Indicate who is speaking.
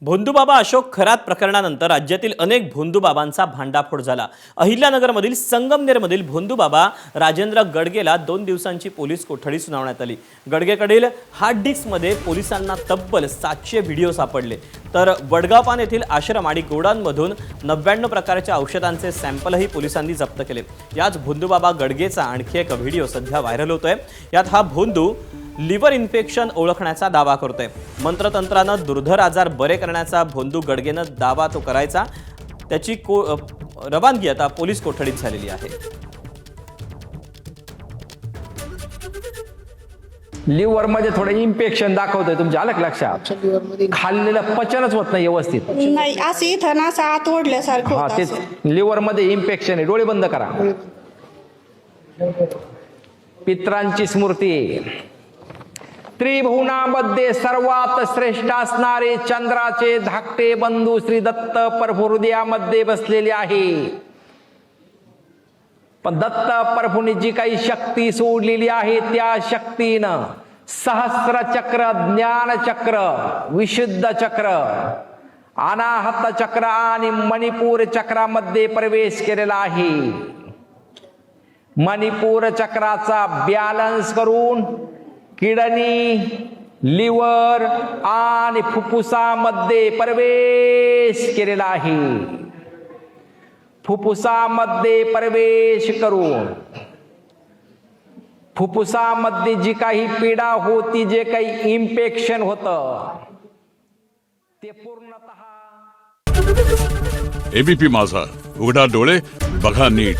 Speaker 1: भोंदूबाबा अशोक खरात प्रकरणानंतर राज्यातील अनेक भोंदूबाबांचा भांडाफोड झाला। अहिल्यानगरमधील संगमनेरमधील भोंदूबाबा राजेंद्र गडगेला 2 दिवसांची पोलीस कोठडी सुनावण्यात आली। गडगेकडील हार्ड डिस्कमध्ये पोलिसांना तब्बल 700 व्हिडिओ सापडले, तर वडगावपान येथील आश्रम आणि गोडांमधून 99 प्रकारच्या औषधांचे सॅम्पलही पोलिसांनी जप्त केले। याच भोंदूबाबा गडगेचा आणखी एक व्हिडिओ सध्या व्हायरल होतोय। यात हा भोंदू लिव्हर इन्फेक्शन ओळखण्याचा दावा करतोय। मंत्रतंत्रानं दुर्धर आजार बरे करण्याचा भोंदू गडगेनं दावा तो करायचा। त्याची रवानगी आता पोलीस कोठडीत झालेली आहे।
Speaker 2: लिव्हर मध्ये थोडं इन्फेक्शन दाखवतोय तुमच्या, आलं का लक्षात? खाल्लेलं पचनच होत नाही व्यवस्थित।
Speaker 3: नाही, असं इथं ना असं आत ओढल्यासारखं
Speaker 2: हा,
Speaker 3: होतं
Speaker 2: ते
Speaker 3: असं.
Speaker 2: लिव्हर मध्ये इन्फेक्शन आहे। डोळे बंद करा। पित्रांची स्मृती। त्रिभुवनामध्ये सर्वात श्रेष्ठ असणारे चंद्राचे धाकटे बंधू श्री दत्त प्रभू हृदयामध्ये बसलेले आहे। पण दत्त प्रभूंनी जी काही शक्ती सोडलेली आहे त्या शक्तीनं सहस्र चक्र, ज्ञान चक्र, विशुद्ध चक्र, अनाहत चक्र आणि मणिपूर चक्रामध्ये प्रवेश केलेला आहे। मणिपूर चक्राचा बॅलन्स करून किडनी, लिव्हर आणि फुफ्फुसामध्ये प्रवेश केलेला आहे। फुफ्फुसामध्ये प्रवेश करून फुफ्फुसामध्ये जी काही पीडा होती, जे काही इन्फेक्शन होतं, ते पूर्णतः।
Speaker 4: एबीपी माझा, उघडा डोळे बघा नीट।